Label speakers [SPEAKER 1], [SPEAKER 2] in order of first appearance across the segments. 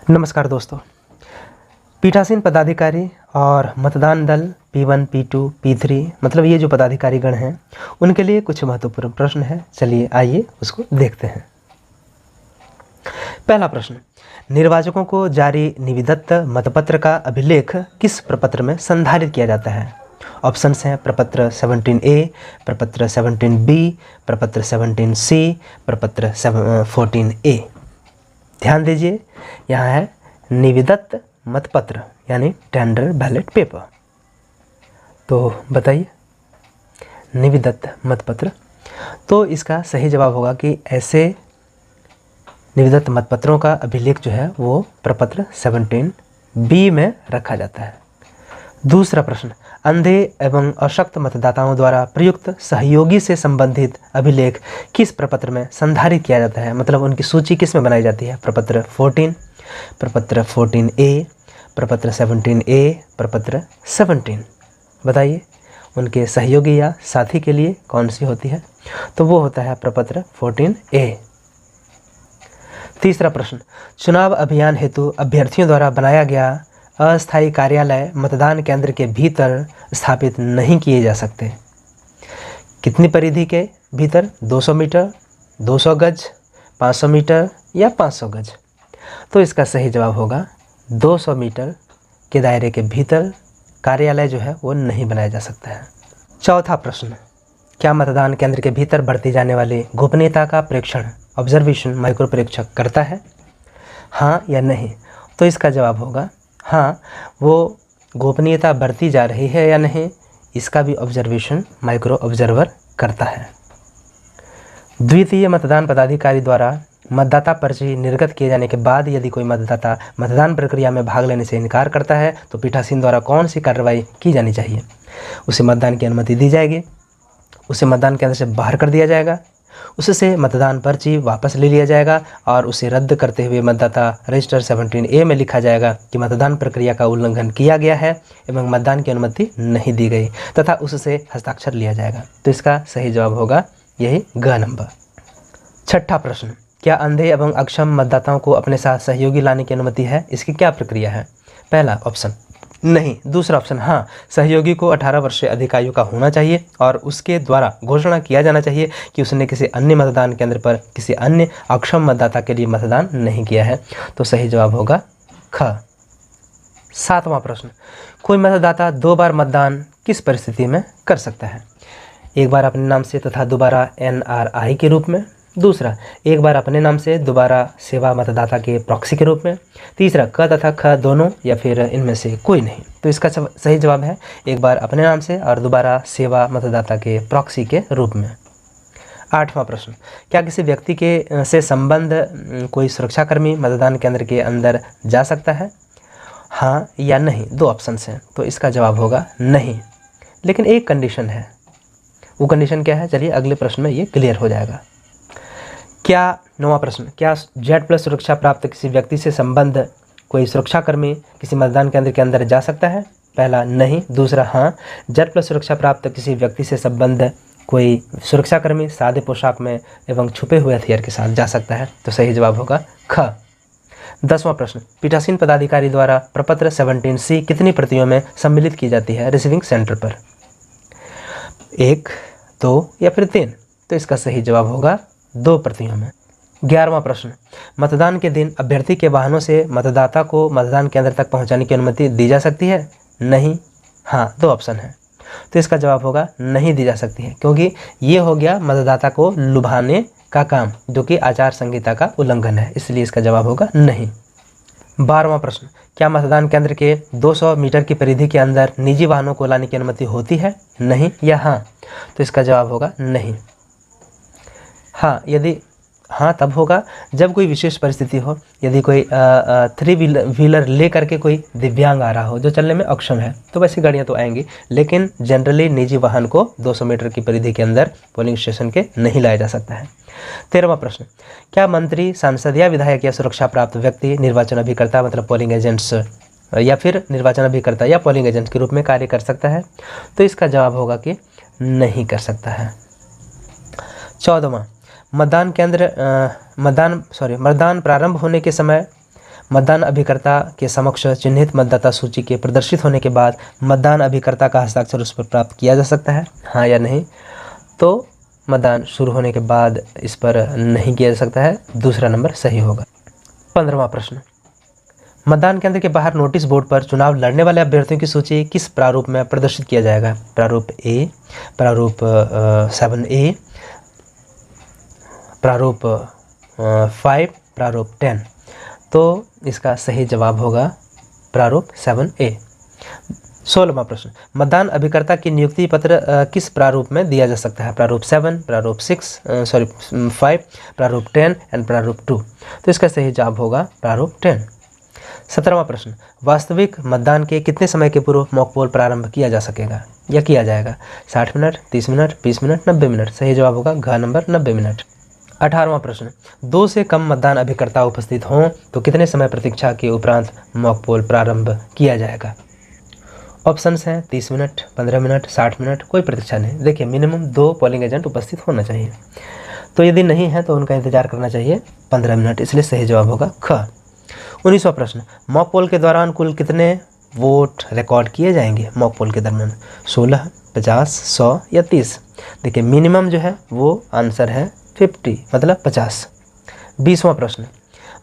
[SPEAKER 1] नमस्कार दोस्तों। पीठासीन पदाधिकारी और मतदान दल P1, P2, P3 मतलब ये जो पदाधिकारी गण हैं उनके लिए कुछ महत्वपूर्ण प्रश्न है। चलिए आइए उसको देखते हैं। पहला प्रश्न, निर्वाचकों को जारी निविदत्त मतपत्र का अभिलेख किस प्रपत्र में संधारित किया जाता है? ऑप्शंस हैं प्रपत्र 17A, प्रपत्र 17B, प्रपत्र 17C, प्रपत्र 14A। ध्यान दीजिए, यहाँ है निविदत्त मतपत्र यानी टेंडर बैलेट पेपर। तो बताइए निविदत्त मतपत्र, तो इसका सही जवाब होगा कि ऐसे निविदत्त मतपत्रों का अभिलेख जो है वो प्रपत्र 17B में रखा जाता है। दूसरा प्रश्न, अंधे एवं अशक्त मतदाताओं द्वारा प्रयुक्त सहयोगी से संबंधित अभिलेख किस प्रपत्र में संधारित किया जाता है? मतलब उनकी सूची किस में बनाई जाती है? प्रपत्र 14, प्रपत्र 14A, प्रपत्र 17A, प्रपत्र 17। बताइए उनके सहयोगी या साथी के लिए कौन सी होती है? तो वो होता है प्रपत्र 14A। तीसरा प्रश्न, चुनाव अभियान हेतु अभ्यर्थियों द्वारा बनाया गया अस्थायी कार्यालय मतदान केंद्र के भीतर स्थापित नहीं किए जा सकते। कितनी परिधि के भीतर? 200 मीटर, 200 गज, 500 मीटर या 500 गज? तो इसका सही जवाब होगा 200 मीटर के दायरे के भीतर कार्यालय जो है वो नहीं बनाया जा सकता है। चौथा प्रश्न, क्या मतदान केंद्र के भीतर बरती जाने वाली गोपनीयता का परीक्षण ऑब्जर्वेशन माइक्रो परीक्षक करता है? हाँ या नहीं? तो इसका जवाब होगा हाँ, वो गोपनीयता बरती जा रही है या नहीं इसका भी ऑब्जर्वेशन माइक्रो ऑब्जर्वर करता है। द्वितीय मतदान पदाधिकारी द्वारा मतदाता पर्ची निर्गत किए जाने के बाद यदि कोई मतदाता मतदान प्रक्रिया में भाग लेने से इनकार करता है तो पीठासीन द्वारा कौन सी कार्रवाई की जानी चाहिए? उसे मतदान की अनुमति दी जाएगी, उसे मतदान केंद्र से बाहर कर दिया जाएगा, उससे मतदान पर्ची वापस ले लिया जाएगा और उसे रद्द करते हुए मतदाता रजिस्टर 17A में लिखा जाएगा कि मतदान प्रक्रिया का उल्लंघन किया गया है एवं मतदान की अनुमति नहीं दी गई तथा उससे हस्ताक्षर लिया जाएगा। तो इसका सही जवाब होगा यही ग नंबर। छठा प्रश्न, क्या अंधे एवं अक्षम मतदाताओं को अपने साथ सहयोगी लाने की अनुमति है? इसकी क्या प्रक्रिया है? पहला ऑप्शन नहीं, दूसरा ऑप्शन हाँ, सहयोगी को 18 वर्ष से अधिक आयु का होना चाहिए और उसके द्वारा घोषणा किया जाना चाहिए कि उसने किसी अन्य मतदान केंद्र पर किसी अन्य अक्षम मतदाता के लिए मतदान नहीं किया है। तो सही जवाब होगा ख। सातवां प्रश्न, कोई मतदाता 2 बार मतदान किस परिस्थिति में कर सकता है? एक बार अपने नाम से तथा दोबारा NRI के रूप में, दूसरा एक बार अपने नाम से दोबारा सेवा मतदाता के प्रॉक्सी के रूप में, तीसरा क तथा ख दोनों या फिर इनमें से कोई नहीं। तो इसका सही जवाब है एक बार अपने नाम से और दोबारा सेवा मतदाता के प्रॉक्सी के रूप में। आठवां प्रश्न, क्या किसी व्यक्ति के से संबंध कोई सुरक्षाकर्मी मतदान केंद्र के अंदर जा सकता है? हाँ या नहीं, 2 ऑप्शन हैं। तो इसका जवाब होगा नहीं, लेकिन एक कंडीशन है। वो कंडीशन क्या है? चलिए अगले प्रश्न में ये क्लियर हो जाएगा। क्या 9वां प्रश्न, क्या Z+ सुरक्षा प्राप्त किसी व्यक्ति से संबंध कोई सुरक्षाकर्मी किसी मतदान केंद्र के अंदर जा सकता है? पहला नहीं, दूसरा हाँ, Z+ सुरक्षा प्राप्त किसी व्यक्ति से संबंध कोई सुरक्षाकर्मी सादे पोशाक में एवं छुपे हुए हथियार के साथ जा सकता है। तो सही जवाब होगा ख। 10वां प्रश्न, पीठासीन पदाधिकारी द्वारा प्रपत्र 17C कितनी प्रतियों में सम्मिलित की जाती है रिसीविंग सेंटर पर? 1, 2 या फिर 3? तो इसका सही जवाब होगा 2 प्रतियों में। 11वां प्रश्न, मतदान के दिन अभ्यर्थी के वाहनों से मतदाता को मतदान केंद्र तक पहुंचाने की अनुमति दी जा सकती है? नहीं, हाँ, 2 ऑप्शन है। तो इसका जवाब होगा नहीं दी जा सकती है, क्योंकि ये हो गया मतदाता को लुभाने का काम जो कि आचार संहिता का उल्लंघन है, इसलिए इसका जवाब होगा नहीं। 12वां प्रश्न, क्या मतदान केंद्र के 200 मीटर की परिधि के अंदर निजी वाहनों को लाने की अनुमति होती है? नहीं या हाँ? तो इसका जवाब होगा नहीं। हाँ, यदि हाँ तब होगा जब कोई विशेष परिस्थिति हो, यदि कोई 3 व्हीलर ले करके कोई दिव्यांग आ रहा हो जो चलने में अक्षम है, तो वैसी गाड़ियाँ तो आएंगी, लेकिन जनरली निजी वाहन को 200 मीटर की परिधि के अंदर पोलिंग स्टेशन के नहीं लाया जा सकता है। 13वां प्रश्न, क्या मंत्री, सांसद या विधायक या सुरक्षा प्राप्त व्यक्ति निर्वाचन अभिकर्ता मतलब पोलिंग एजेंट्स या फिर निर्वाचन अभिकर्ता या पोलिंग एजेंट के रूप में कार्य कर सकता है? तो इसका जवाब होगा कि नहीं कर सकता है। 14वां, मतदान प्रारंभ होने के समय मतदान अभिकर्ता के समक्ष चिन्हित मतदाता सूची के प्रदर्शित होने के बाद मतदान अभिकर्ता का हस्ताक्षर उस पर प्राप्त किया जा सकता है, हाँ या नहीं? तो मतदान शुरू होने के बाद इस पर नहीं किया जा सकता है, दूसरा नंबर सही होगा। 15वां प्रश्न, मतदान केंद्र के बाहर नोटिस बोर्ड पर चुनाव लड़ने वाले अभ्यर्थियों की सूची किस प्रारूप में प्रदर्शित किया जाएगा? प्रारूप ए, प्रारूप 7A, प्रारूप 5, प्रारूप 10। तो इसका सही जवाब होगा प्रारूप 7A। 16वां प्रश्न, मतदान अभिकर्ता की नियुक्ति पत्र किस प्रारूप में दिया जा सकता है? प्रारूप 7, प्रारूप 5, प्रारूप 10 एंड प्रारूप 2। तो इसका सही जवाब होगा प्रारूप 10। 17वां प्रश्न, वास्तविक मतदान के कितने समय के पूर्व मॉक पोल प्रारंभ किया जा सकेगा या किया जाएगा? 60 मिनट, 30 मिनट, 20 मिनट, 90 मिनट। सही जवाब होगा घ नंबर 90 मिनट। 18वां प्रश्न, 2 से कम मतदान अभिकर्ता उपस्थित हों तो कितने समय प्रतीक्षा के उपरांत मॉक पोल प्रारंभ किया जाएगा? ऑप्शंस हैं 30 मिनट, 15 मिनट, 60 मिनट, कोई प्रतीक्षा नहीं। देखिए मिनिमम 2 पोलिंग एजेंट उपस्थित होना चाहिए, तो यदि नहीं है तो उनका इंतजार करना चाहिए 15 मिनट, इसलिए सही जवाब होगा ख। 19वां प्रश्न, मॉक पोल के दौरान कुल कितने वोट रिकॉर्ड किए जाएंगे? मॉक पोल के दरमियान 16, 50, 100 या 30? देखिए मिनिमम जो है वो आंसर है 50, मतलब 50। 20वां प्रश्न,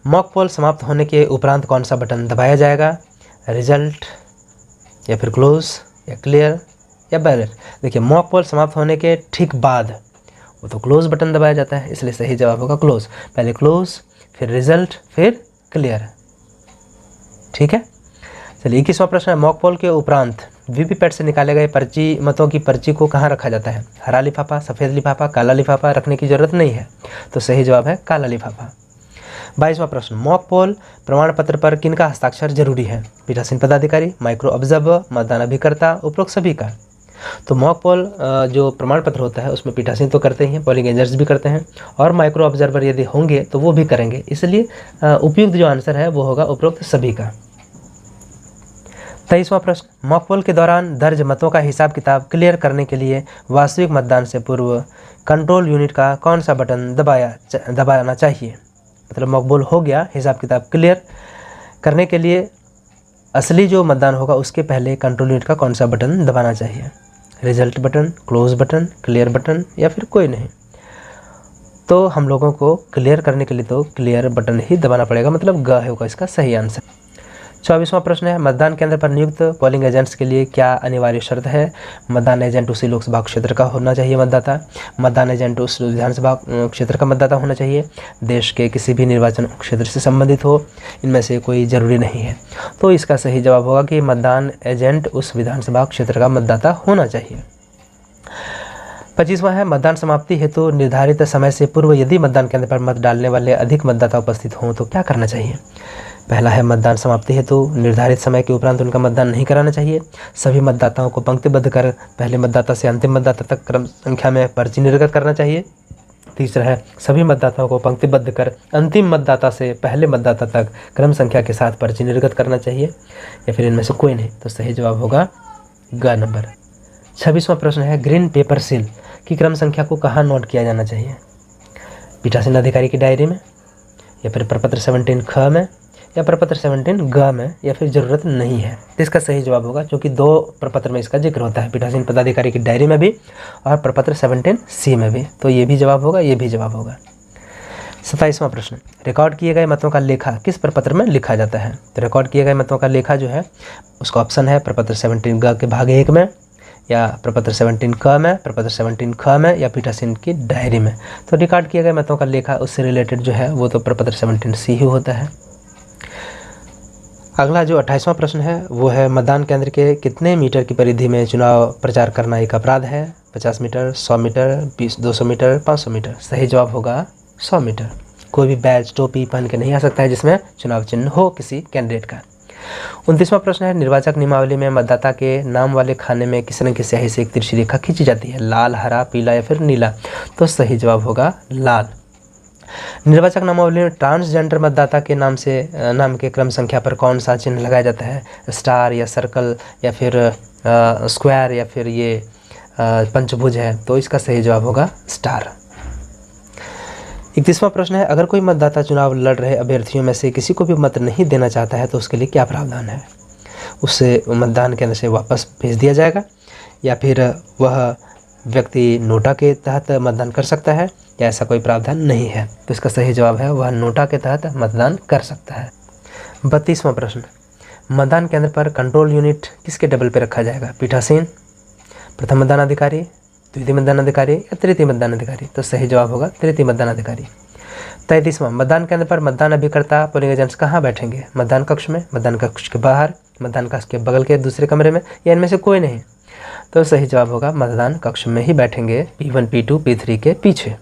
[SPEAKER 1] मॉक पोल समाप्त होने के उपरांत कौन सा बटन दबाया जाएगा? रिजल्ट या फिर क्लोज या क्लियर या बैलेट? देखिए मॉक पोल समाप्त होने के ठीक बाद वो तो क्लोज बटन दबाया जाता है, इसलिए सही जवाब होगा क्लोज। पहले क्लोज, फिर रिजल्ट, फिर क्लियर। ठीक है, चलिए 21वां प्रश्न है, मॉक पोल के उपरांत वीवीपैट से निकाले गए पर्ची मतों की पर्ची को कहाँ रखा जाता है? हरा लिफाफा, सफ़ेद लिफाफा, काला लिफाफा? रखने की जरूरत नहीं है, तो सही जवाब है काला लिफाफा। 22वां प्रश्न, मॉक पोल प्रमाण पत्र पर किनका हस्ताक्षर जरूरी है? पीठासीन पदाधिकारी, माइक्रो ऑब्जर्वर, मतदान अभिकर्ता, उपरोक्त सभी का? तो मॉक पोल जो प्रमाण पत्र होता है उसमें पीठासीन तो करते ही हैं, पोलिंग एजेंट्स भी करते हैं, और माइक्रो ऑब्जर्वर यदि होंगे तो वो भी करेंगे, इसलिए उपयुक्त जो आंसर है वो होगा उपरोक्त सभी का। 23वां प्रश्न, मॉक पोल के दौरान दर्ज मतों का हिसाब किताब क्लियर करने के लिए वास्तविक मतदान से पूर्व कंट्रोल यूनिट का कौन सा बटन दबाना चाहिए? मतलब मॉक पोल हो गया, हिसाब किताब क्लियर करने के लिए असली जो मतदान होगा उसके पहले कंट्रोल यूनिट का कौन सा बटन दबाना चाहिए? Result button, close button, clear button या फिर कोई नहीं? तो हम लोगों को क्लियर करने के लिए तो क्लियर बटन ही दबाना पड़ेगा, मतलब ग होगा इसका सही आंसर। 24वां प्रश्न है, मतदान केंद्र पर नियुक्त पोलिंग एजेंट्स के लिए क्या अनिवार्य शर्त है? मतदान एजेंट उसी लोकसभा क्षेत्र का होना चाहिए मतदाता, मतदान एजेंट उस विधानसभा क्षेत्र का मतदाता होना चाहिए, देश के किसी भी निर्वाचन क्षेत्र से संबंधित हो, इनमें से कोई जरूरी नहीं है। तो इसका सही जवाब होगा कि मतदान एजेंट उस विधानसभा क्षेत्र का मतदाता होना चाहिए। 25वां है, मतदान समाप्ति हेतु निर्धारित समय से पूर्व यदि मतदान केंद्र पर मत डालने वाले अधिक मतदाता उपस्थित हों तो क्या करना चाहिए? पहला है, मतदान समाप्ति हेतु निर्धारित समय के उपरांत उनका मतदान नहीं कराना चाहिए। सभी मतदाताओं को पंक्तिबद्ध कर पहले मतदाता से अंतिम मतदाता तक क्रम संख्या में पर्ची निर्गत करना चाहिए। तीसरा है, सभी मतदाताओं को पंक्तिबद्ध कर अंतिम मतदाता से पहले मतदाता तक क्रम संख्या के साथ पर्ची निर्गत करना चाहिए, या फिर इनमें से कोई नहीं? तो सही जवाब होगा ग नंबर। 26वां प्रश्न है, ग्रीन पेपर सील की क्रम संख्या को कहाँ नोट किया जाना चाहिए? पीठासीन अधिकारी की डायरी में, या फिर प्रपत्र 17 ख में, या प्रपत्र 17 ग में, या फिर ज़रूरत नहीं है? तो इसका सही जवाब होगा, क्योंकि 2 प्रपत्र में इसका जिक्र होता है, पीठासीन पदाधिकारी की डायरी में भी और प्रपत्र 17 सी में भी। तो ये भी जवाब होगा, ये भी जवाब होगा। 27वां प्रश्न, रिकॉर्ड किए गए मतों का लेखा किस प्रपत्र में लिखा जाता है? तो रिकॉर्ड किए गए मतों का लेखा जो है उसका ऑप्शन है प्रपत्र 17 ग के भाग 1 में, या प्रपत्र 17 क में, प्रपत्र 17 ख में, या पीठासीन की डायरी में। तो रिकॉर्ड किए गए मतों का लेखा उससे रिलेटेड जो है वो तो प्रपत्र 17 सी ही होता है। अगला जो 28वां प्रश्न है वो है, मतदान केंद्र के कितने मीटर की परिधि में चुनाव प्रचार करना एक अपराध है? 50 मीटर, 100 मीटर, 200 मीटर, 500 मीटर? सही जवाब होगा 100 मीटर। कोई भी बैज टोपी पहन के नहीं आ सकता है जिसमें चुनाव चिन्ह हो किसी कैंडिडेट का। 29वां प्रश्न है, निर्वाचक नियमावली में मतदाता के नाम वाले खाने में किस रंग की स्याही से एक तिरछी रेखा खींची जाती है? लाल, हरा, पीला या फिर नीला? तो सही जवाब होगा लाल। निर्वाचक नामावली में ट्रांसजेंडर मतदाता के नाम के क्रम संख्या पर कौन सा चिन्ह लगाया जाता है? स्टार या सर्कल या फिर स्क्वायर या फिर ये पंचभुज है? तो इसका सही जवाब होगा स्टार। 31वां प्रश्न है, अगर कोई मतदाता चुनाव लड़ रहे अभ्यर्थियों में से किसी को भी मत नहीं देना चाहता है तो उसके लिए क्या प्रावधान है? उससे मतदान केंद्र से वापस भेज दिया जाएगा, या फिर वह व्यक्ति नोटा के तहत मतदान कर सकता है, या ऐसा कोई प्रावधान नहीं है? तो इसका सही जवाब है वह नोटा के तहत मतदान कर सकता है। 32वां प्रश्न, मतदान केंद्र पर कंट्रोल यूनिट किसके टेबल पर रखा जाएगा? पीठासीन, प्रथम मतदान अधिकारी, द्वितीय मतदान अधिकारी या तृतीय मतदान अधिकारी? तो सही जवाब होगा तृतीय मतदान अधिकारी। 33वां, मतदान केंद्र पर मतदान अभिकर्ता पोलिंग एजेंट्स कहाँ बैठेंगे? मतदान कक्ष में, मतदान कक्ष के बाहर, मतदान कक्ष के बगल के दूसरे कमरे में, या इनमें से कोई नहीं? तो सही जवाब होगा मतदान कक्ष में ही बैठेंगे, P1, P2, P3 के पीछे।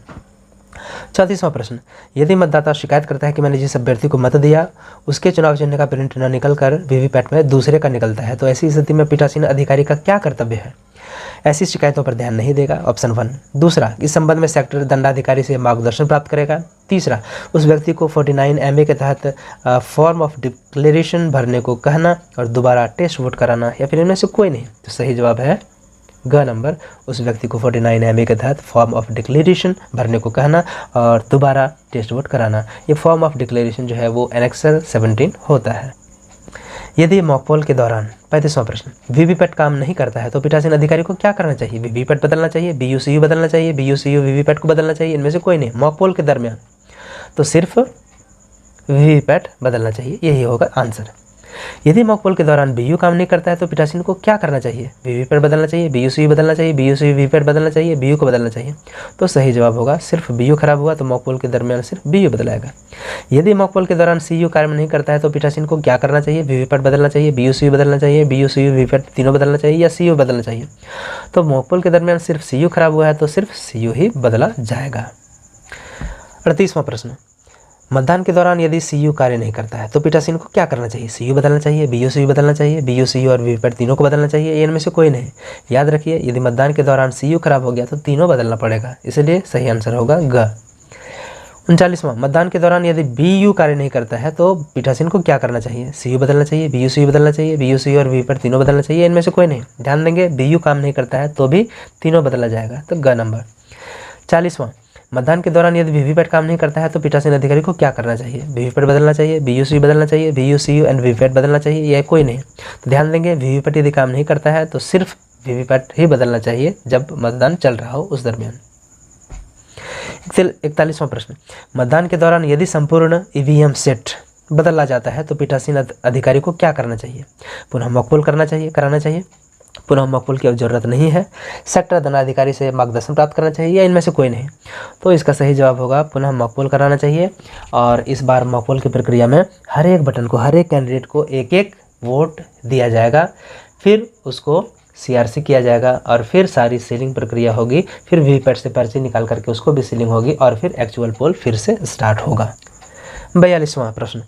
[SPEAKER 1] 34वां प्रश्न, यदि मतदाता शिकायत करता है कि मैंने जिस अभ्यर्थी को मत दिया उसके चुनाव चिन्ह का प्रिंट न निकल कर वीवीपैट में दूसरे का निकलता है, तो ऐसी स्थिति में पीठासीन अधिकारी का क्या कर्तव्य है? ऐसी शिकायतों पर ध्यान नहीं देगा, ऑप्शन 1। दूसरा, इस संबंध में सेक्टर दंडाधिकारी से मार्गदर्शन प्राप्त करेगा। तीसरा, उस व्यक्ति को 49 MA के तहत फॉर्म ऑफ डिक्लेरेशन भरने को कहना और दोबारा टेस्ट वोट कराना, या फिर इनमें से कोई नहीं? तो सही जवाब है ग नंबर, उस व्यक्ति को 49 MA के तहत फॉर्म ऑफ डिक्लेरेशन भरने को कहना और दोबारा टेस्ट वोट कराना। ये फॉर्म ऑफ डिक्लेरेशन जो है वो एनेक्सर 17 होता है। यदि मॉकपोल के दौरान 35वां प्रश्न, वीवीपैट काम नहीं करता है तो पीठासीन अधिकारी को क्या करना चाहिए? वीवीपैट बदलना चाहिए, BUCU बदलना चाहिए, BUCU वीवीपैट को बदलना चाहिए, इनमें से कोई नहीं? मॉकपोल के दरमियान तो सिर्फ वीवीपैट बदलना चाहिए, यही होगा आंसर। यदि मॉकपोल के दौरान BU काम नहीं करता है तो पीठासीन को क्या करना चाहिए? वीवीपैट बदलना चाहिए, BUCU बदलना चाहिए, BUCU वीवीपैट बदलना चाहिए, BU को बदलना चाहिए? तो सही जवाब होगा सिर्फ BU खराब हुआ तो मॉकपोल के दरमियान सिर्फ BU बदलाएगा। यदि मॉकपोल के दौरान CU कार्य नहीं करता है तो पीठासीन को क्या करना चाहिए? वीवीपैट बदलना चाहिए, BUCU बदलना चाहिए, BUCU वीवीपैट तीनों बदलना चाहिए, या CU बदलना चाहिए? तो मॉकपोल के दरमियान सिर्फ CU खराब हुआ है तो सिर्फ CU ही बदला जाएगा। 38वां प्रश्न, मतदान के दौरान यदि CU कार्य नहीं करता है तो पीठासीन को क्या करना चाहिए? CU बदलना चाहिए, BUCU बदलना चाहिए, BUCU और वीवीपैट तीनों को बदलना चाहिए, इनमें से कोई नहीं? याद रखिए, यदि मतदान के दौरान CU खराब हो गया तो तीनों बदलना पड़ेगा, इसलिए सही आंसर होगा ग। 39वां, मतदान के दौरान यदि BU कार्य नहीं करता है तो पीठासीन को क्या करना चाहिए? CU बदलना चाहिए, BUCU बदलना चाहिए, BUCU और वीवीपैट तीनों बदलना चाहिए, इनमें से कोई नहीं? ध्यान देंगे, BU काम नहीं करता है तो भी तीनों बदला जाएगा, तो ग नंबर। 40वां, मतदान के दौरान यदि वीवीपैट काम नहीं करता है तो पीठासीन अधिकारी को क्या करना चाहिए? वीवीपैट बदलना चाहिए, BUCU बदलना चाहिए, BUCU एंड वीवीपैट बदलना चाहिए, या कोई नहीं? तो ध्यान देंगे, वीवीपैट यदि काम नहीं करता है तो सिर्फ वीवीपैट ही बदलना चाहिए जब मतदान चल रहा हो उस दरमियान। 41वां प्रश्न, मतदान के दौरान यदि संपूर्ण EVM सेट बदला जाता है तो पीठासीन अधिकारी को क्या करना चाहिए? पुनः मॉकपोल कराना चाहिए, पुनः मॉकपोल की अब जरूरत नहीं है, सेक्टर दंडाधिकारी से मार्गदर्शन प्राप्त करना चाहिए, या इनमें से कोई नहीं? तो इसका सही जवाब होगा पुनः मॉकपोल कराना चाहिए, और इस बार मॉकपोल की प्रक्रिया में हर एक बटन को, हर एक कैंडिडेट को एक एक वोट दिया जाएगा, फिर उसको CRC किया जाएगा और फिर सारी सीलिंग प्रक्रिया होगी, फिर वीवीपैट से पर्ची निकाल करके उसको भी सीलिंग होगी और फिर एक्चुअल पोल फिर से स्टार्ट होगा। 42वां प्रश्न,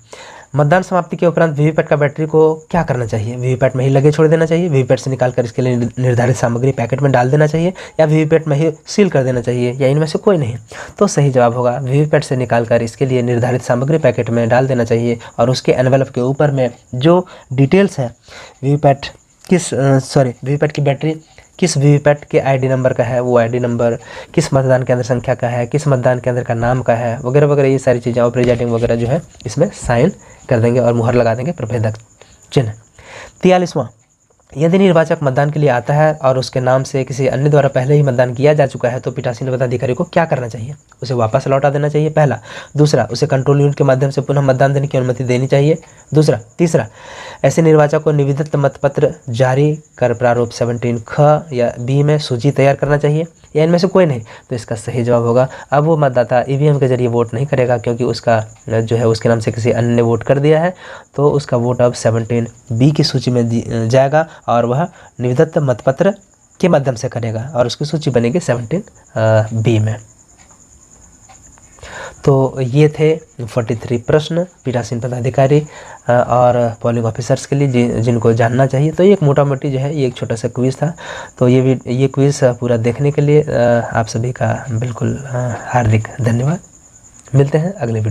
[SPEAKER 1] मतदान समाप्ति के उपरांत वीवीपैट का बैटरी को क्या करना चाहिए? वीवीपैट में ही लगे छोड़ देना चाहिए, वीवीपैट से निकालकर इसके लिए निर्धारित सामग्री पैकेट में डाल देना चाहिए, या वीवीपैट में ही सील कर देना चाहिए, या इनमें से कोई नहीं? तो सही जवाब होगा वीवीपैट से निकालकर इसके लिए निर्धारित सामग्री पैकेट में डाल देना चाहिए, और उसके एनवेलप के ऊपर में जो डिटेल्स हैं वीवीपैट की बैटरी किस वीवीपैट के ID नंबर का है, वो ID नंबर किस मतदान केंद्र संख्या का है, किस मतदान केंद्र का नाम का है, वगैरह वगैरह, ये सारी चीज़ें और प्रिजाइडिंग वगैरह जो है इसमें साइन कर देंगे और मुहर लगा देंगे प्रभेदक चिन्ह। 43वां, यदि निर्वाचक मतदान के लिए आता है और उसके नाम से किसी अन्य द्वारा पहले ही मतदान किया जा चुका है तो पीठासीन पदाधिकारी को क्या करना चाहिए? उसे वापस लौटा देना चाहिए, पहला। दूसरा, उसे कंट्रोल यूनिट के माध्यम से पुनः मतदान देने की अनुमति देनी चाहिए, दूसरा। तीसरा, ऐसे निर्वाचक को निविदित मतपत्र जारी कर प्रारूप 17 ख या B में सूची तैयार करना चाहिए, या इनमें से कोई नहीं? तो इसका सही जवाब होगा अब वो मतदाता EVM के जरिए वोट नहीं करेगा, क्योंकि उसका जो है उसके नाम से किसी अन्य ने वोट कर दिया है, तो उसका वोट अब 17 B की सूची में जाएगा और वह निविदित मतपत्र के माध्यम से करेगा और उसकी सूची बनेगी 17 B में। तो ये थे 43 प्रश्न पीठासीन पदाधिकारी और पोलिंग ऑफिसर्स के लिए जिनको जानना चाहिए। तो ये एक मोटा मोटी जो है ये एक छोटा सा क्विज़ था। तो ये क्विज़ पूरा देखने के लिए आप सभी का बिल्कुल हार्दिक धन्यवाद। मिलते हैं अगले वीडियो।